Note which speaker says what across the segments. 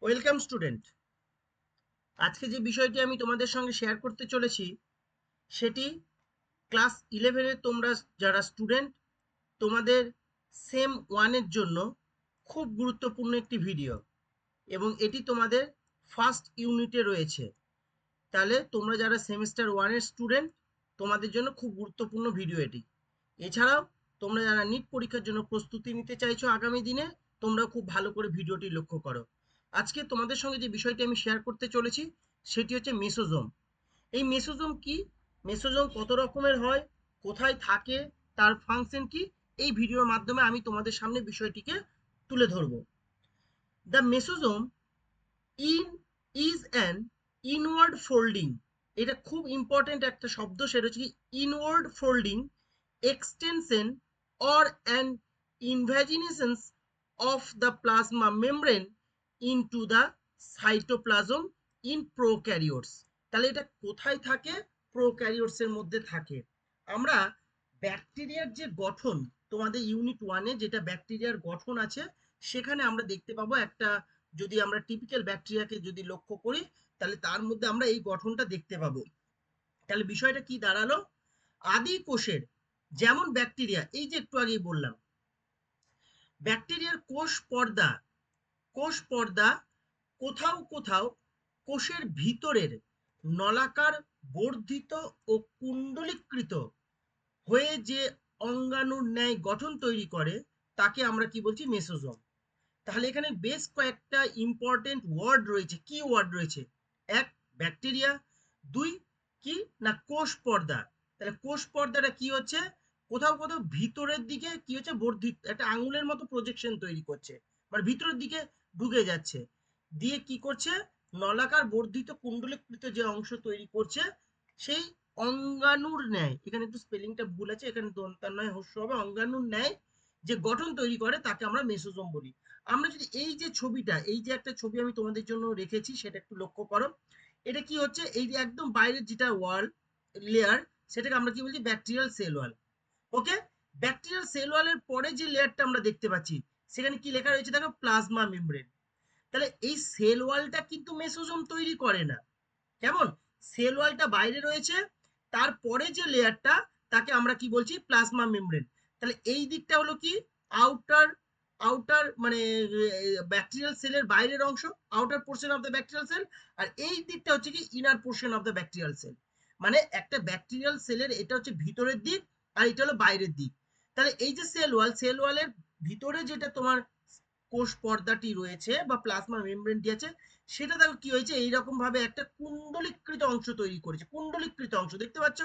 Speaker 1: Welcome student. আজকে যে বিষয়টি আমি তোমাদের সঙ্গে শেয়ার করতে চলেছি সেটি ক্লাস 11-এর তোমরা যারা স্টুডেন্ট তোমাদের সেম ওয়ানের জন্য খুব গুরুত্বপূর্ণ একটি ভিডিও, এবং এটি তোমাদের ফার্স্ট ইউনিটে রয়েছে। তাহলে তোমরা যারা সেমিস্টার ওয়ানের স্টুডেন্ট তোমাদের জন্য খুব গুরুত্বপূর্ণ ভিডিও এটি। এছাড়াও তোমরা যারা নিট পরীক্ষার জন্য প্রস্তুতি নিতে চাইছো আগামী দিনে, তোমরা খুব ভালো করে ভিডিওটি লক্ষ্য করো। আজকে তোমাদের সঙ্গে যে বিষয়টি আমি শেয়ার করতে চলেছি সেটি হচ্ছে মেসোজোম। এই মেসোজোম কি, মেসোজোম কত রকমের হয়, কোথায় থাকে, তার ফাংশন কি, এই ভিডিওর মাধ্যমে আমি তোমাদের সামনে বিষয়টিকে তুলে ধরবো। The mesosome in is an inward folding, এটা খুব ইম্পর্টেন্ট একটা শব্দ, সেটা হচ্ছে inward folding extension or an invagination of the plasma membrane into the cytoplasm in prokaryotes। তাহলে এটা কোথায় থাকে? প্রোক্যারিওটস এর মধ্যে থাকে। আমরা ব্যাকটেরিয়ার যে গঠন, তোমাদের ইউনিট 1-এ যেটা ব্যাকটেরিয়ার গঠন আছে সেখানে আমরা দেখতে পাবো একটা, যদি আমরা টিপিক্যাল ব্যাকটেরিয়াকে যদি লক্ষ্য করি তাহলে তার মধ্যে আমরা এই গঠনটা দেখতে পাবো। তাহলে বিষয়টা কি দাঁড়ালো? আদি কোষের যেমন ব্যাকটেরিয়া, এই যে একটু আগেই বললাম, ব্যাকটেরিয়ার কোষ পর্দা কোথাও কোথাও কোষের ভিতরের নলাকার বর্ধিত ও কুণ্ডলীকৃত হয়ে যে অঙ্গাণুর ন্যায় গঠন তৈরি করে তাকে আমরা কি বলছি? মেসোজোম। তাহলে এখানে বেশ কয়েকটা ইম্পর্টেন্ট ওয়ার্ড রয়েছে, কি ওয়ার্ড রয়েছে? এক, ব্যাকটেরিয়া। দুই, কি না কোষ পর্দা। তাহলে কোষ পর্দাটা কি হচ্ছে? কোথাও কোথাও ভিতরের দিকে কি হচ্ছে? বর্ধিত, একটা আঙুলের মতো প্রজেকশন তৈরি করছে, মানে ভিতরের দিকে ঢুকে যাচ্ছে, দিয়ে কি করছে? নলাকার বর্ধিত কুণ্ডলীকৃত যে অংশ তৈরি করছে সেই অঙ্গাণুর ন্যায়, এখানে একটু স্পেলিংটা ভুল আছে, এখানে দন্তান্বয় হস্য হবে, অঙ্গাণুর ন্যায় যে গঠন তৈরি করে তাকে আমরা মেসোজোম বলি। আমরা যদি এই যে ছবিটা, এই যে একটা ছবি আমি তোমাদের জন্য রেখেছি সেটা একটু লক্ষ্য করো। এটা কি হচ্ছে? এই যে একদম বাইরের যেটা ওয়াল লেয়ার, সেটাকে আমরা কি বলছি? Bacterial cell wall. Okay, bacterial cell ওয়ালের পরে যে লেয়ারটা আমরা দেখতে পাচ্ছি সেখানে কি লেখা রয়েছে দেখো? Plasma membrane. তাহলে এই সেল ওয়ালটা কিন্তু মেসোজোম তৈরি করে না। কেমন? সেল ওয়ালটা বাইরে রয়েছে, তারপরে যে লেয়ারটা তাকে আমরা কি বলছি? Plasma membrane. তাহলে এই দিকটা হলো কি? আউটার আউটার মানে ব্যাকটেরিয়াল সেলের বাইরের অংশ, outer portion of the bacterial cell. আর এই দিকটা হচ্ছে কি? Inner portion of the bacterial cell. মানে একটা ব্যাকটেরিয়াল সেলের এটা হচ্ছে ভিতরের দিক, আর এটা হলো বাইরের দিক। তাহলে এই যে সেল ওয়াল, সেল ওয়ালের ভিতরে যেটা তোমার কোষ পর্দাটি রয়েছে বা প্লাজমা মেমব্রেনটি আছে, সেটা দেখো কি হয়েছে? এইরকম ভাবে একটা কুণ্ডলীকৃত অংশ তৈরি করেছে। কুণ্ডলীকৃত অংশ দেখতে পাচ্ছ?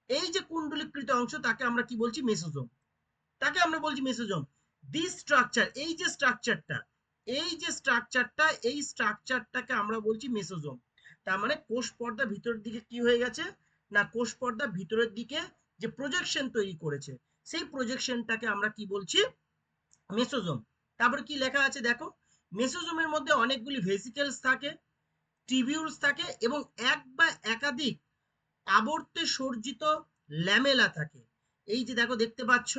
Speaker 1: এই যে কুণ্ডলীকৃত অংশ তাকে আমরা কি বলছি? মেসোজোম। তাকে আমরা বলছি মেসোজোম। দিস স্ট্রাকচার, এই যে স্ট্রাকচারটা, এই স্ট্রাকচারটাকে আমরা বলছি মেসোজোম। তার মানে কোষ পর্দা ভিতরের দিকে কি হয়ে গেছে না, কোষ পর্দা ভিতরের দিকে যে প্রজেকশন তৈরি করেছে সেই প্রজেকশনটাকে আমরা কি বলছি? মেসোজোম। তারপরে কি লেখা আছে দেখো? মেসোজোমের মধ্যে অনেকগুলি ভেসিকেলস থাকে, টিবিউলস থাকে, এবং এক বা একাধিক আবর্তে সজ্জিত ল্যামেলা থাকে। এই যে দেখো, দেখতে পাচ্ছ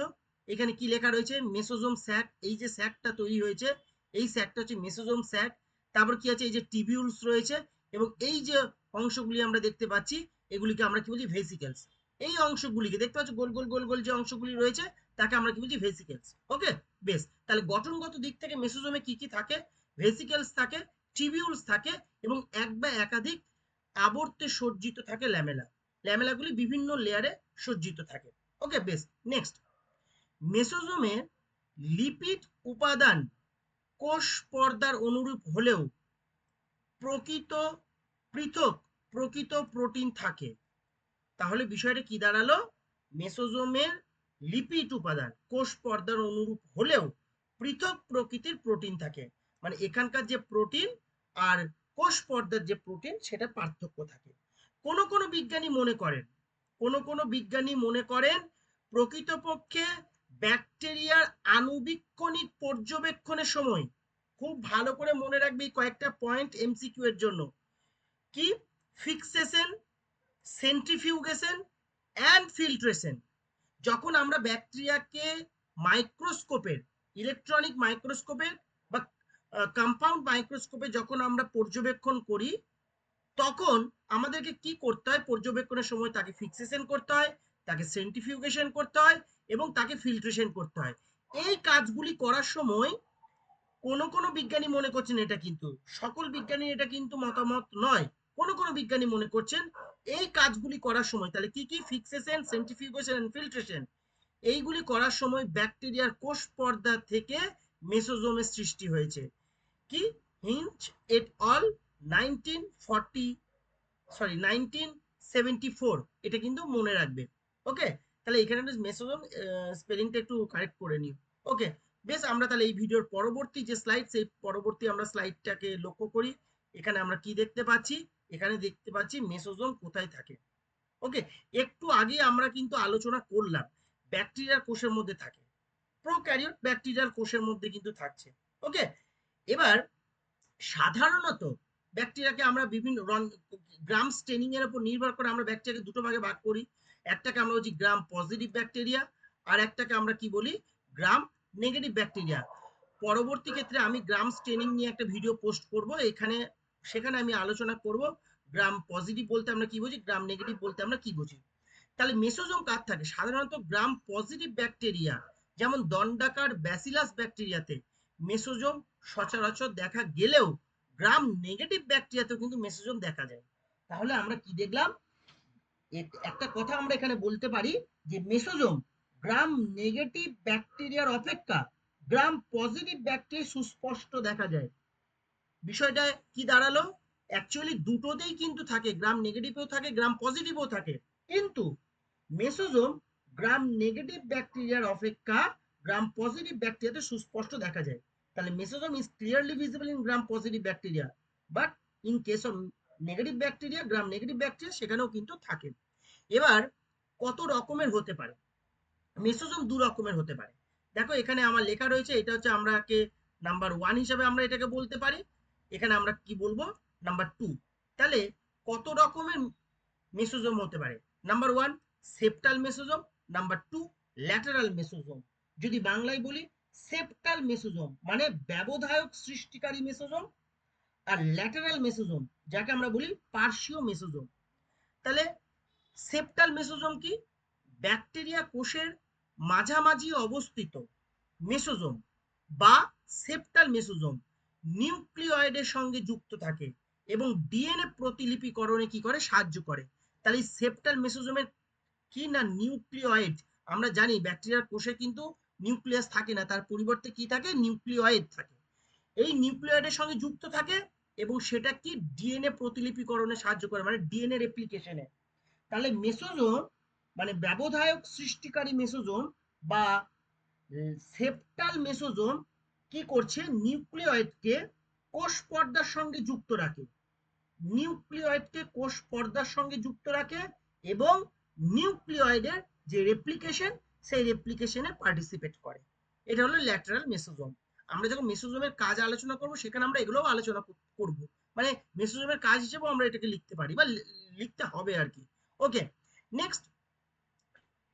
Speaker 1: এখানে কি লেখা রয়েছে? Mesosome sac. এই যে স্যাকটা তৈরি হয়েছে এই স্যাকটা হচ্ছে মেসোজোম স্যাক। তারপর কি আছে? এই যে টিবিউলস রয়েছে, এবং এই যে অংশগুলি আমরা দেখতে পাচ্ছি এগুলিকে আমরা কি বলছি? ভেসিকেলস। এই অংশগুলিকে দেখতে পাচ্ছ, গোল গোল গোল গোল যে অংশগুলি রয়েছে তাকে আমরা কি বলছি? ভেসিকেলস। ওকে, বেশ। তাহলে গঠনগত দিক থেকে মেসোজোমে কি কি থাকে? ভেসিকেলস থাকে, টিবিউলস থাকে, এবং এক বা একাধিক আবর্তে সজ্জিত থাকে ল্যামেলা। ল্যামেলাগুলি বিভিন্ন লেয়ারে সজ্জিত থাকে। ওকে, বেশ। নেক্সট, মেসোজোমের লিপিড উপাদান কোষ পর্দার অনুরূপ হলেও প্রকৃত পৃথক প্রকৃত প্রোটিন থাকে। তাহলে বিষয়টা কি দাঁড়ালো? মেসোজোমের লিপিড উপাদান কোষ পর্দার অনুরূপ হলেও পৃথক প্রকৃতির প্রোটিন থাকে। মানে এখানকার যে প্রোটিন আর কোষ পর্দার যে প্রোটিন সেটা পার্থক্য থাকে। কোন কোন বিজ্ঞানী মনে করেন প্রকৃতপক্ষে ব্যাকটেরিয়ার আণুবীক্ষণিক পর্যবেক্ষণের সময়, খুব ভালো করে মনে রাখবে এই কয়েকটা পয়েন্ট এমসিকিউ এর জন্য, কি? Fixation, centrifugation and filtration. যখন আমরা ব্যাকটেরিয়াকে মাইক্রোস্কোপের, ইলেকট্রনিক মাইক্রোস্কোপের বা কম্পাউন্ড মাইক্রোস্কোপে যখন আমরা পর্যবেক্ষণ করি তখন আমাদেরকে কি করতে হয়, পর্যবেক্ষণের সময় তাকে ফিক্সেশন করতে হয়, তাকে সেন্ট্রিফিউগেশন করতে হয় এবং তাকে ফিল্ট্রেশন করতে হয়। এই কাজগুলি করার সময় কোনো বিজ্ঞানী মনে করছেন, এটা কিন্তু সকল বিজ্ঞানী এটা কিন্তু মতামত নয়, কোনো বিজ্ঞানী মনে করছেন এই কাজগুলি করার সময়, তাহলে কি কি, ফিক্সেশন, সেন্ট্রিফিউগেশন এন্ড ফিল্ট্রেশন, এইগুলি করার সময় ব্যাকটেরিয়ার কোষ পর্দা থেকে মেসোজোমের সৃষ্টি হয়েছে। কি, হিঞ্চ এট অল 1974, এটা কিন্তু মনে রাখবে। ওকে, তাহলে এখানে মেসোজোম স্পেলিংটা একটু কারেক্ট করে নিও। ওকে, বেশ, আমরা তাহলে এই ভিডিওর পরবর্তী যে স্লাইড, সেই পরবর্তী আমরা স্লাইডটাকে লক্ষ্য করি। এখানে আমরা কি দেখতে পাচ্ছি, এখানে দেখতে পাচ্ছি মেসোজোম কোথায় থাকে। ওকে, একটু আগে আমরা কিন্তু আলোচনা করলাম ব্যাকটেরিয়ার কোষের মধ্যে থাকে, প্রোক্যারিওট ব্যাকটেরিয়ার কোষের মধ্যে কিন্তু থাকছে। ওকে, এবার সাধারণত ব্যাকটেরিয়াকে আমরা বিভিন্ন গ্রাম স্টেনিং এর উপর নির্ভর করে আমরা ব্যাকটেরিয়াকে দুটো ভাগে ভাগ করি। একটাকে আমরা বলছি গ্রাম পজিটিভ ব্যাকটেরিয়া, আর একটাকে আমরা কি বলি, গ্রাম নেগেটিভ ব্যাকটেরিয়া। পরবর্তী ক্ষেত্রে আমি গ্রাম স্টেনিং নিয়ে একটা ভিডিও পোস্ট করব, সেখানে আমি আলোচনা করব গ্রাম পজিটিভ বলতে আমরা কি বুঝি, গ্রাম নেগেটিভ বলতে আমরা কি বুঝি। তাহলে মেসোজোম কার থাকে, সাধারণত গ্রাম পজিটিভ ব্যাকটেরিয়া যেমন দণ্ডাকার ব্যাসিলাস ব্যাকটেরিয়াতে মেসোজোম সচরাচর দেখা গেলেও গ্রাম নেগেটিভ ব্যাকটেরিয়াতেও কিন্তু মেসোজোম দেখা যায়। তাহলে আমরা কি দেখলাম, একটা কথা আমরা এখানে বলতে পারি যে মেসোজোম গ্রাম নেগেটিভ ব্যাকটেরিয়ার অপেক্ষা গ্রাম পজিটিভ ব্যাকটেরিয়া সুস্পষ্ট দেখা যায়। বিষয়টা কি দাঁড়ালো, অ্যাকচুয়ালি দুটোতেই কিন্তু থাকে, গ্রাম নেগেটিভও থাকে, গ্রাম পজিটিভও থাকে, কিন্তু মেসোজোম গ্রাম নেগেটিভ ব্যাকটেরিয়ার অপেক্ষা গ্রাম পজিটিভ ব্যাকটেরিয়াতে সুস্পষ্ট দেখা যায়। তাহলে mesosome is clearly visible in gram positive bacteria, but in case of negative bacteria, gram negative bacteria সেখানেও কিন্তু থাকে। এবার কত রকমের হতে পারে, মেসোজোম দু রকমের হতে পারে। দেখো এখানে আমার লেখা রয়েছে, এটা হচ্ছে আমরাকে নাম্বার 1 হিসেবে আমরা এটাকে বলতে পারি, এখানে আমরা কি বলবো, নাম্বার 2। তাহলে কত রকমের মেসোজোম হতে পারে, number 1 septal mesosome, number 2 lateral mesosome. যদি বাংলায় বলি, সেপ্টাল মেসোজোম মানে ব্যবধায়ক সৃষ্টিকারী মেসোজোম, আর ল্যাটারাল মেসোজোম যাকে আমরা বলি পার্শ্বীয় মেসোজোম। তাহলে সেপ্টাল মেসোজোম কি, ব্যাকটেরিয়া কোষের মাঝামাঝি অবস্থিত মেসোজোম বা সেপ্টাল মেসোজোম নিউক্লিয়েডের সঙ্গে যুক্ত থাকে এবং ডিএনএ প্রতিলিপিকরণে কি করে, সাহায্য করে। তাহলে সেপ্টাল মেসোজোমের কি না, নিউক্লিয়েড। আমরা জানি ব্যাকটেরিয়ার কোষে কিন্তু নিউক্লিয়াস থাকে না, তার পরিবর্তে কি থাকে, নিউক্লিয়েড থাকে। এই নিউক্লিয়েডের সঙ্গে যুক্ত থাকে এবং সেটা কি ডিএনএ প্রতিলিপিকরণে সাহায্য করে, মানে ডিএনএ রেপ্লিকেশনে। তাহলে মেসোজোম মানে ব্যবধায়ক সৃষ্টিকারী মেসোজোম বা সেপ্টাল মেসোজোম কি করছে, নিউক্লিয়েডকে কোষ পর্দার সঙ্গে যুক্ত রাখে, নিউক্লিয়েডকে কোষ পর্দার সঙ্গে যুক্ত রাখে এবং নিউক্লিয়েডের যে রেপ্লিকেশন, সেই রেপ্লিকেশনে পার্টিসিপেট করে। এটা হলো ল্যাটারাল মেসোজোম। আমরা যখন মেসোজোমের কাজ আলোচনা করব সেখানে আমরা এগুলোও আলোচনা করব, মানে মেসোজোমের কাজ হিসেবেও আমরা এটাকে লিখতে পারি বা লিখতে হবে আর কি। ওকে, নেক্সট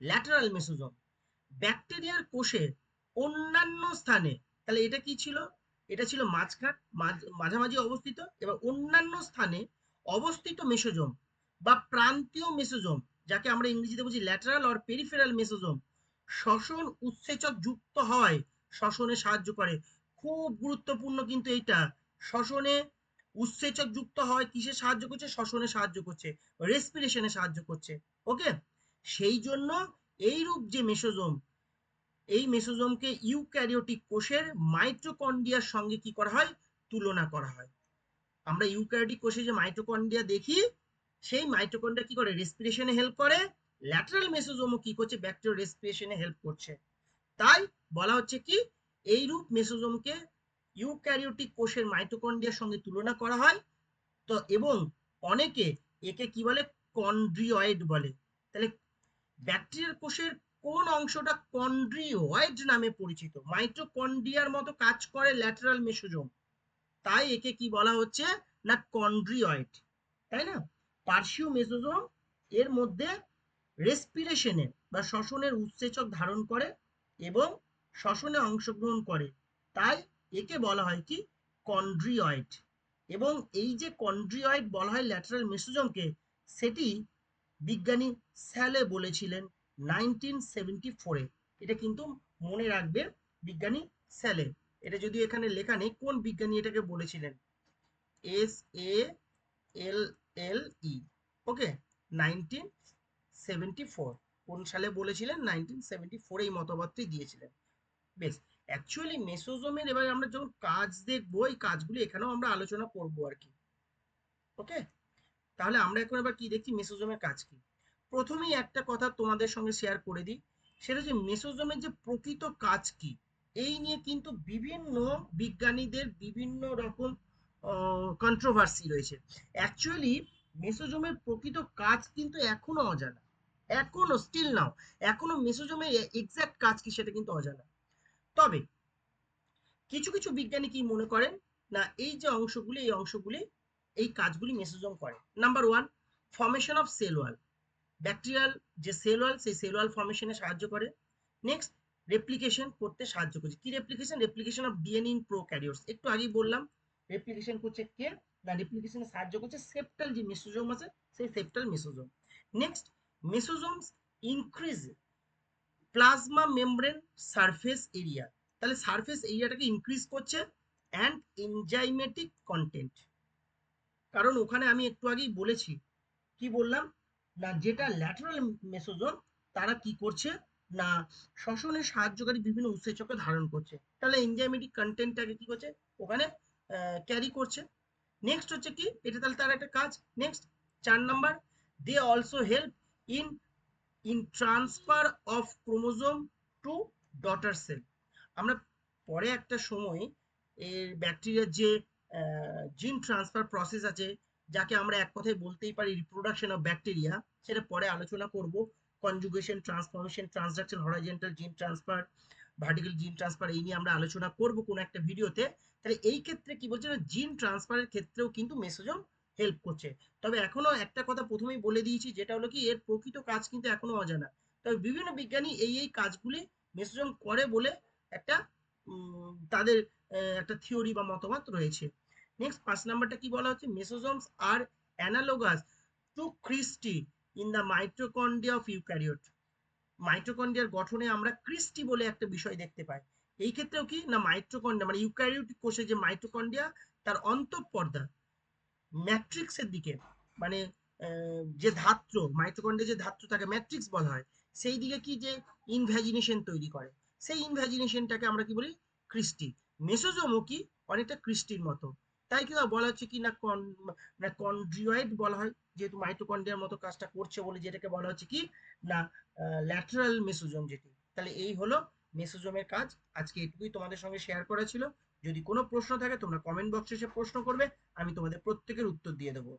Speaker 1: ল্যাটারাল মেসোজোম, ব্যাকটেরিয়ার কোষের অন্যান্য স্থানে, তাহলে এটা কি ছিল, এটা ছিল মাঝামাঝি অবস্থিত, এবার অন্যান্য স্থানে অবস্থিত মেসোজোম বা প্রান্তীয় মেসোজোম যাকে আমরা ইংরেজিতে বলছি ল্যাটারাল অর পেরিফেরাল মেসোজোম শ্বসন উৎসেচক যুক্ত হয়, শ্বসনে সাহায্য করে। খুব গুরুত্বপূর্ণ কিন্তু এইটা, শ্বসনে উৎসেচক যুক্ত হয়, কিসে সাহায্য করছে, শ্বসনে সাহায্য করছে, রেসপিরেশনে সাহায্য করছে। ওকে, সেই জন্য এইরূপ যে মেসোজোম, এই মেসোজোমকে ইউক্যারিওটিক কোষের মাইটোকন্ড্রিয়ার সঙ্গে কি করা হয়, তুলনা করা হয়। আমরা ইউক্যারিওটিক কোষে যে মাইটোকন্ড্রিয়া দেখি, সেই মাইটোকন্ড্রিয়া কি করে, রেসপিরেশনে হেল্প করে। ল্যাটারাল মেসোজোমও কি করছে, ব্যাকটেরিয়াল রেসপিরেশনে হেল্প করছে। তাই বলা হচ্ছে কি, এইরূপ মেসোজোমকে ইউক্যারিওটিক কোষের মাইটোকন্ড্রিয়ার সঙ্গে তুলনা করা হয়। তো এবং অনেকে একে কি বলে, কন্ড্রিয়েড বলে। তাহলে ব্যাকটেরিয়ার কোষের কোন অংশটা কন্ড্রিয়েড নামে পরিচিত, মাইটোকন্ড্রিয়ার মতো কাজ করে ল্যাটারাল মেসোজোম, তাই একে কি বলা হচ্ছে না, কন্ড্রিয়েড, তাই না। পার্শ্বীয় মেসোজোম এর মধ্যে রেসপিরেশনে বা শ্বসনের উৎসেচক ধারণ করে এবং শ্বসনে অংশগ্রহণ করে, তাই একে বলা হয় কি, কন্ড্রিয়য়েড, এবং এই যে কন্ড্রিয়য়েড বলা হয় ল্যাটারাল মেসোজোমকে, সেটি বিজ্ঞানী স্যালে বলেছিলেন 1974-এ। এটা কিন্তু মনে রাখবে, বিজ্ঞানী স্যালে। এটা যদি এখানে লেখা নেই কোন বিজ্ঞানী এটাকে বলেছিলেন, SALLE, ওকে, 1974। কোন সালে বলেছিলেন? 1974 এই মতবাদটি দিয়েছিলেন। বেশ, অ্যাকচুয়ালি মেসোজোমের এবার আমরা যখন কাজ দেখবো, এই কাজগুলি এখানেও আমরা আলোচনা করবো আর কি। ওকে, তাহলে আমরা এখন এবার কি দেখছি, মেসোজোমের কাজ কি। প্রথমেই একটা কথা তোমাদের সঙ্গে শেয়ার করে দিই, সেটা হচ্ছে মেসোজোমের যে প্রকৃত কাজ কি। এই নিয়ে কিন্তু বিভিন্ন বিজ্ঞানীদের বিভিন্ন রকম কন্ট্রোভার্সি রয়েছে। অ্যাকচুয়ালি মেসোজোমের প্রকৃত কাজ কিন্তু এখনো অজানা, এখনো স্টিল নাও, এখনো মেসোজোমের এক্সাক্ট কাজ কি সেটা কিন্তু অজানা। তবে কিছু কিছু বিজ্ঞানী কি মনে করেন, না এই যে অংশগুলি, এই অংশগুলি, এই কাজগুলি মেসোজোম করে। Number one, formation of cell wall. Bacterial যে সেল ওয়াল, সেই সেল ওয়াল ফর্মেশনে সাহায্য করে। নেক্সট, রেপ্লিকেশন করতে সাহায্য করছে। কি replication? Replication of DNA in prokaryotes. একটু আগেই বললাম রেপ্লিকেশন করছে কে, না রেপ্লিকেশনে সাহায্য করছে সেপ্টাল যে মেসোজোম আছে, সেই septal mesosome. Next, mesosomes increase plasma membrane surface area. তাহলে সারফেস এরিয়াটাকে ইনক্রিজ করছে, অ্যান্ড এনজাইমেটিক কন্টেন্ট। কারণ ওখানে আমি একটু আগেই বলেছি, কি বললাম, না যেটা ল্যাটারাল মেসোজোম, তারা কি করছে, না শ্বসনে সাহায্যকারী বিভিন্ন উৎসেচকে ধারণ করছে, তাহলে এনজাইমেটিক কন্টেন্টটাকে কি করছে, ওখানে ক্যারি করছে। নেক্সট হচ্ছে কি, এটা তাহলে তার একটা কাজ। Next, 4 number, they also help in transfer of chromosome to daughter cell. আমরা পরে একটা সময় এর ব্যাকটেরিয়ার যে জিন ট্রান্সফার প্রসেস আছে, যাকে আমরা এক কথায় বলতেই পারি রিপ্রোডাকশন অফ ব্যাকটেরিয়া, সেটা পরে আলোচনা করব। কনজুগেশন, ট্রান্সফরমেশন, ট্রান্সডাকশন, হরাইজন্টাল জিন ট্রান্সফার, ভার্টিক্যাল জিন ট্রান্সফার, এই নিয়ে আমরা আলোচনা করব কোনো একটা ভিডিওতে। তাহলে এই ক্ষেত্রে কি বলছে, না জিন ট্রান্সফারের ক্ষেত্রেও কিন্তু মেসোজোম হেল্প করছে। তবে এখনো একটা কথা প্রথমেই বলে দিয়েছি, যেটা হলো কি, এর প্রকৃত কাজ কিন্তু এখনো অজানা। তবে বিভিন্ন বিজ্ঞানী এই কাজগুলি মেসোজোম করে বলে একটা তাদের একটা থিওরি বা মতবাদ রয়েছে। নেক্সট 5 নাম্বারটা কি বলা হচ্ছে, mesosomes are analogous to cristae in the mitochondria of eukaryote. মাইটোকন্ড্রিয়ার গঠনে আমরা ক্রিস্টি বলে একটা বিষয় দেখতে পাই। এই ক্ষেত্রেও কি, না মাইটোকন্ড্রিয়া মানে ইউক্যারিওটিক কোষে যে মাইটোকন্ড্রিয়া, তার অন্তঃপর্দা ম্যাট্রিক্সের দিকে, মানে যে ধাত্র, মাইটোকন্ড্রিয়া যে ধাত্র তাকে ম্যাট্রিক্স বলা হয়, সেই দিকে কি যে ইনভ্যাজিনেশন তৈরি করে, সেই ইনভ্যাজিনেশনটাকে আমরা কি বলি, ক্রিস্টি। মেসোজোমও কি অনেকটা ক্রিস্টির মতো। তাই কি বলা হচ্ছে কি, না কন্ড্রিয়য়েড বলা হয়, যেহেতু মাইটোকন্ড্রিয়ার মতো কাজটা করছে বলে, যেটাকে বলা হচ্ছে কি, না ল্যাটারাল মেসোজোম যেটি। তাহলে এই হলো মেসোজোমের কাজ। আজকে এটুকুই তোমাদের সঙ্গে শেয়ার করা ছিল। যদি কোনো প্রশ্ন থাকে তোমরা কমেন্ট বক্সে এসে প্রশ্ন করবে, আমি তোমাদের প্রত্যেকের উত্তর দিয়ে দেবো।